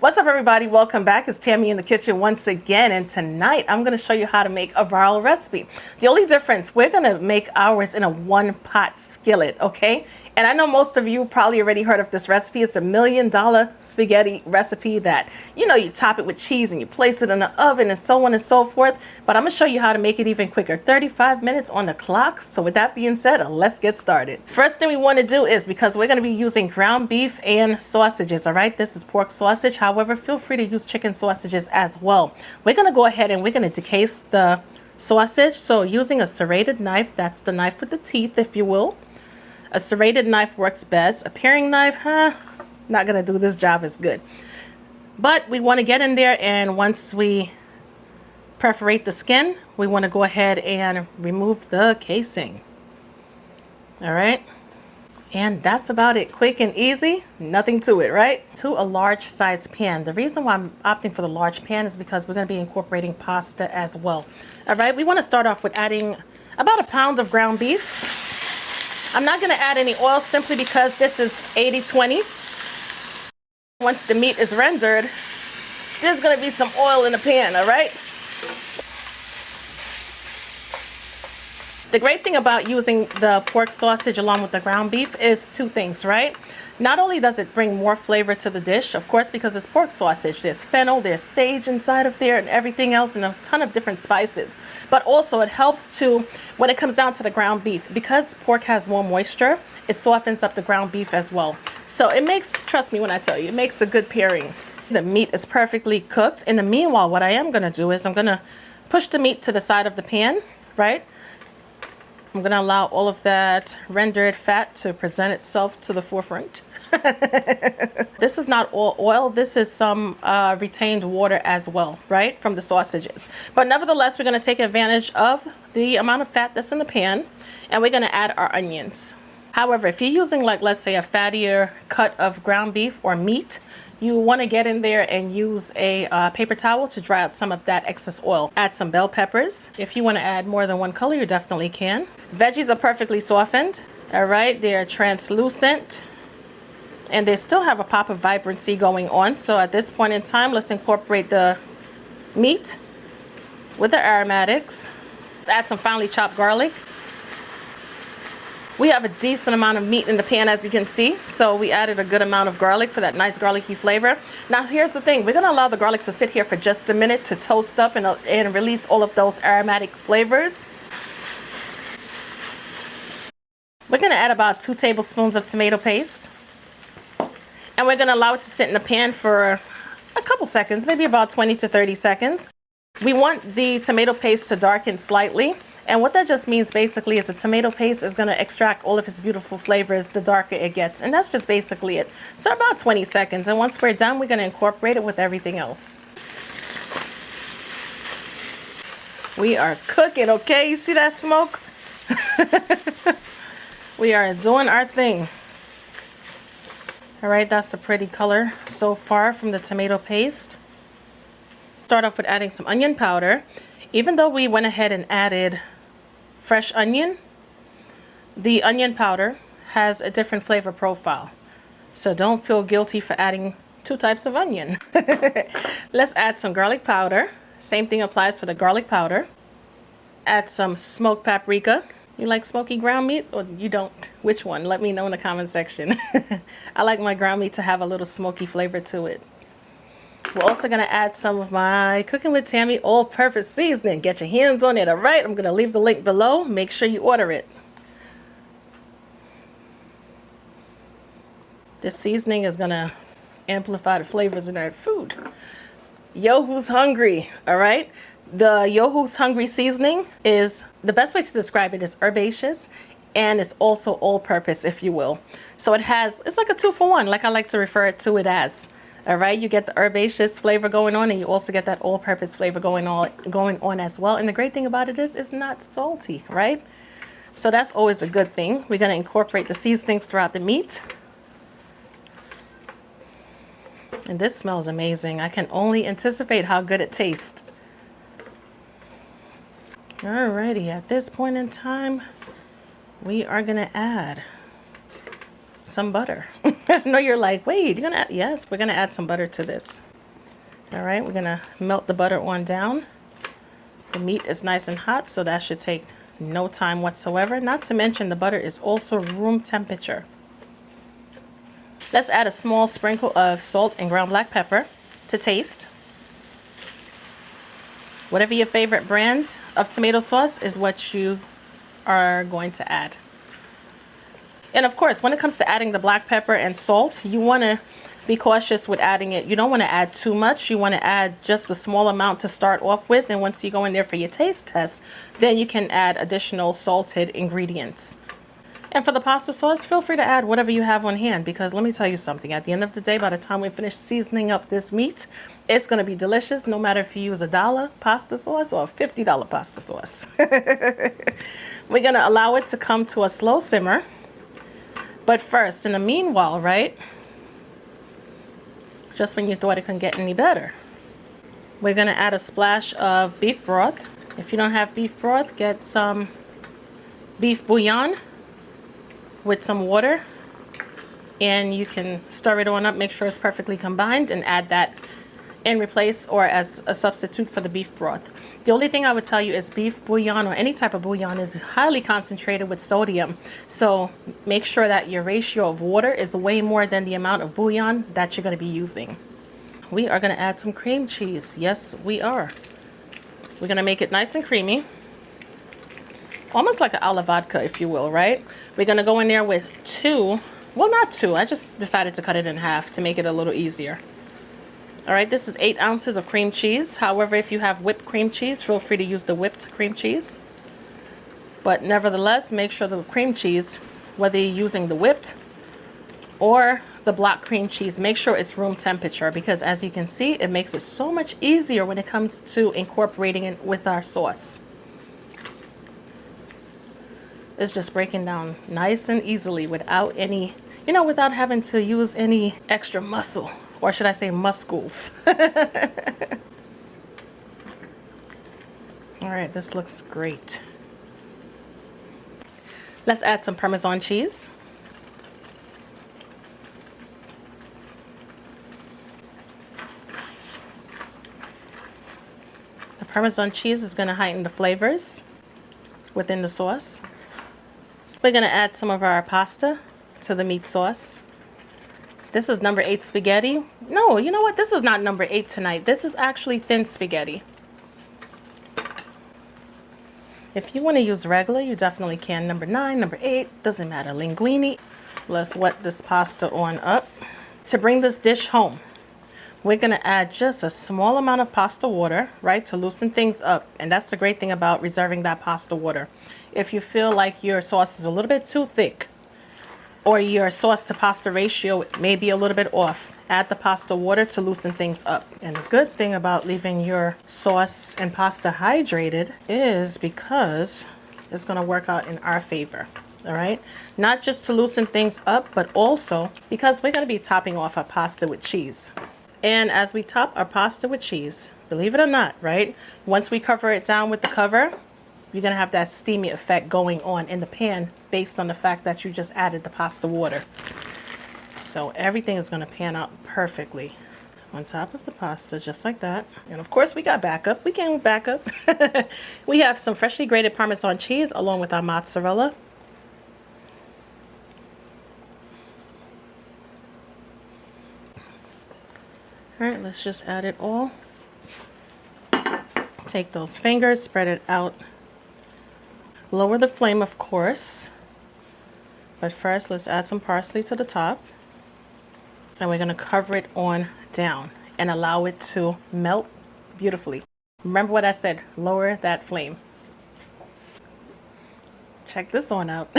What's up, everybody? Welcome back. It's Tammy in the kitchen once again, and tonight I'm going to show you how to make a viral recipe. The only difference, we're going to make ours in a one-pot skillet, okay? And I know most of you probably already heard of this recipe. It's the $1 million spaghetti recipe that, you know, you top it with cheese and you place it in the oven and so on and so forth. But I'm going to show you how to make it even quicker. 35 minutes on the clock. So with that being said, let's get started. First thing we want to do is, because we're going to be using ground beef and sausages, all right? This is pork sausage. However, feel free to use chicken sausages as well. We're going to go ahead and we're going to decase the sausage. So using a serrated knife, that's the knife with the teeth, if you will. A serrated knife works best. A paring knife, not gonna do this job as good. But we want to get in there, and once we perforate the skin, we want to go ahead and remove the casing. All right, and that's about it. Quick and easy, nothing to it, right? To a large size pan. The reason why I'm opting for the large pan is because we're going to be incorporating pasta as well. All right, we want to start off with adding about a pound of ground beef. I'm not going to add any oil simply because this is 80-20. Once the meat is rendered, there's going to be some oil in the pan, all right? The great thing about using the pork sausage along with the ground beef is two things, right? Not only does it bring more flavor to the dish, of course, because it's pork sausage. There's fennel, there's sage inside of there and everything else, and a ton of different spices. But also it helps to, when it comes down to the ground beef, because pork has more moisture, it softens up the ground beef as well. So it makes, trust me when I tell you, it makes a good pairing. The meat is perfectly cooked. In the meanwhile, what I am going to do is I'm going to push the meat to the side of the pan, right? I'm going to allow all of that rendered fat to present itself to the forefront. This is not all oil. This is some retained water as well, right, from the sausages. But nevertheless, we're going to take advantage of the amount of fat that's in the pan, and we're going to add our onions. However, if you're using, like, let's say a fattier cut of ground beef or meat, you want to get in there and use a paper towel to dry out some of that excess oil. Add some bell peppers. If you want to add more than one color, you definitely can. Veggies are perfectly softened. All right, they are translucent, and they still have a pop of vibrancy going on. So at this point in time, let's incorporate the meat with the aromatics. Let's add some finely chopped garlic. We have a decent amount of meat in the pan, as you can see, so we added a good amount of garlic for that nice garlicky flavor. Now here's the thing, we're going to allow the garlic to sit here for just a minute to toast up and release all of those aromatic flavors. We're going to add about 2 tablespoons of tomato paste, and we're going to allow it to sit in the pan for a couple seconds, maybe about 20 to 30 seconds. We want the tomato paste to darken slightly. And what that just means basically is the tomato paste is going to extract all of its beautiful flavors the darker it gets. And that's just basically it. So about 20 seconds. And once we're done, we're going to incorporate it with everything else. We are cooking, okay? You see that smoke? We are doing our thing. All right, that's a pretty color so far from the tomato paste. Start off with adding some onion powder. Even though we went ahead and added fresh onion, the onion powder has a different flavor profile. So don't feel guilty for adding 2 types of onion. Let's add some garlic powder. Same thing applies for the garlic powder. Add some smoked paprika. You like smoky ground meat or you don't? Which one? Let me know in the comment section. I like my ground meat to have a little smoky flavor to it. We're also going to add some of my Cooking with Tammy all-purpose seasoning. Get your hands on it, all right? I'm going to leave the link below. Make sure you order it. This seasoning is going to amplify the flavors in our food. Yo Who's Hungry, all right? The Yo Who's Hungry seasoning is, the best way to describe it is herbaceous, and it's also all-purpose, if you will. So it's like a 2-for-1, like I like to refer to it as. All right, you get the herbaceous flavor going on, and you also get that all-purpose flavor going on as well. And the great thing about it is it's not salty, right? So that's always a good thing. We're going to incorporate the seasonings throughout the meat. And this smells amazing. I can only anticipate how good it tastes. Alrighty, at this point in time, we are going to add some butter. No, you're like, wait, you're gonna add, yes, we're gonna add some butter to this. All right, we're gonna melt the butter on down. The meat is nice and hot, so that should take no time whatsoever. Not to mention the butter is also room temperature. Let's add a small sprinkle of salt and ground black pepper to taste. Whatever your favorite brand of tomato sauce is what you are going to add. And of course, when it comes to adding the black pepper and salt, you want to be cautious with adding it. You don't want to add too much. You want to add just a small amount to start off with. And once you go in there for your taste test, then you can add additional salted ingredients. And for the pasta sauce, feel free to add whatever you have on hand, because let me tell you something. At the end of the day, by the time we finish seasoning up this meat, it's going to be delicious, no matter if you use $1 pasta sauce or a $50 pasta sauce. We're going to allow it to come to a slow simmer. But first, in the meanwhile, right, just when you thought it couldn't get any better, we're going to add a splash of beef broth. If you don't have beef broth, get some beef bouillon with some water, and you can stir it on up, make sure it's perfectly combined, and add that in replace or as a substitute for the beef broth. The only thing I would tell you is beef bouillon or any type of bouillon is highly concentrated with sodium, so make sure that your ratio of water is way more than the amount of bouillon that you're going to be using. We are going to add some cream cheese. Yes, we are. We're going to make it nice and creamy, almost like an a la vodka, if you will, right? We're going to go in there with not two, I just decided to cut it in half to make it a little easier. All right, this is 8 ounces of cream cheese. However, if you have whipped cream cheese, feel free to use the whipped cream cheese. But nevertheless, make sure the cream cheese, whether you're using the whipped or the block cream cheese, make sure it's room temperature, because as you can see, it makes it so much easier when it comes to incorporating it with our sauce. It's just breaking down nice and easily without any, without having to use any extra muscle. Or should I say muscles? All right, this looks great. Let's add some Parmesan cheese. The Parmesan cheese is going to heighten the flavors within the sauce. We're going to add some of our pasta to the meat sauce. This is number 8 spaghetti. No, you know what? This is not number 8 tonight. This is actually thin spaghetti. If you want to use regular, you definitely can. Number 9, number 8, doesn't matter. Linguine. Let's wet this pasta on up. To bring this dish home, we're going to add just a small amount of pasta water, right, to loosen things up. And that's the great thing about reserving that pasta water. If you feel like your sauce is a little bit too thick, or your sauce to pasta ratio may be a little bit off, add the pasta water to loosen things up. And the good thing about leaving your sauce and pasta hydrated is because it's going to work out in our favor. All right, not just to loosen things up, but also because we're going to be topping off our pasta with cheese. And as we top our pasta with cheese, believe it or not, right, once we cover it down with the cover, you're going to have that steamy effect going on in the pan based on the fact that you just added the pasta water. So everything is going to pan out perfectly on top of the pasta, just like that. And of course, we got backup. We came with backup. We have some freshly grated Parmesan cheese along with our mozzarella. All right, let's just add it all. Take those fingers, spread it out. Lower the flame, of course. But first, let's add some parsley to the top. And we're going to cover it on down and allow it to melt beautifully. Remember what I said, lower that flame. Check this one out.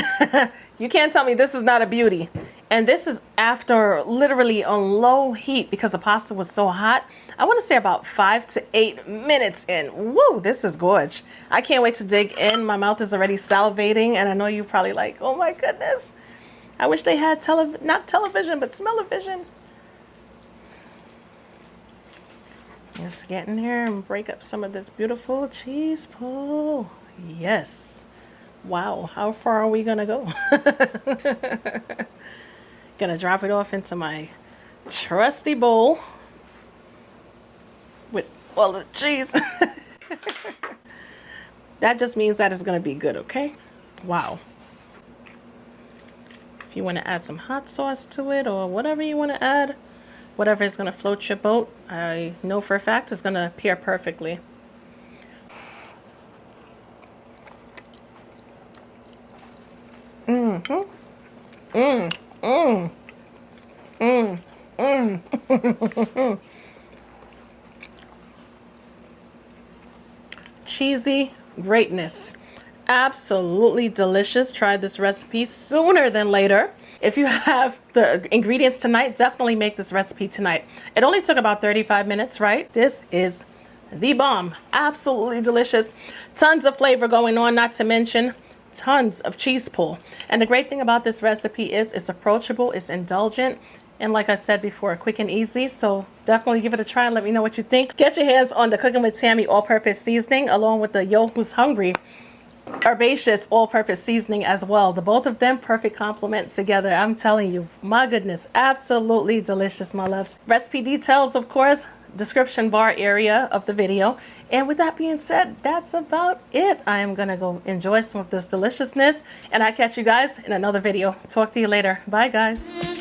You can't tell me this is not a beauty. And this is after literally on low heat because the pasta was so hot. I want to say about 5 to 8 minutes in. Woo, this is gorgeous. I can't wait to dig in. My mouth is already salivating, and I know you're probably like, oh my goodness. I wish they had not television, but smell-o-vision. Let's get in here and break up some of this beautiful cheese pull. Yes. Wow, how far are we gonna go? Gonna drop it off into my trusty bowl. with all the cheese. That just means that it's going to be good, okay? Wow. If you want to add some hot sauce to it or whatever you want to add, whatever is going to float your boat, I know for a fact it's going to pair perfectly. Mm-hmm. Mm, mm, mm, mm. Cheesy greatness. Absolutely delicious. Try this recipe sooner than later. If you have the ingredients tonight, definitely make this recipe tonight. It only took about 35 minutes, right? This is the bomb. Absolutely delicious. Tons of flavor going on, not to mention tons of cheese pull. And the great thing about this recipe is it's approachable, it's indulgent, and like I said before, quick and easy. So definitely give it a try and let me know what you think. Get your hands on the Cooking with Tammy all-purpose seasoning along with the Yo Who's Hungry herbaceous all-purpose seasoning as well. The both of them perfect complement together. I'm telling you, my goodness, absolutely delicious, my loves. Recipe details, of course, description bar area of the video. And with that being said, that's about it. I am gonna go enjoy some of this deliciousness, and I'll catch you guys in another video. Talk to you later. Bye, guys.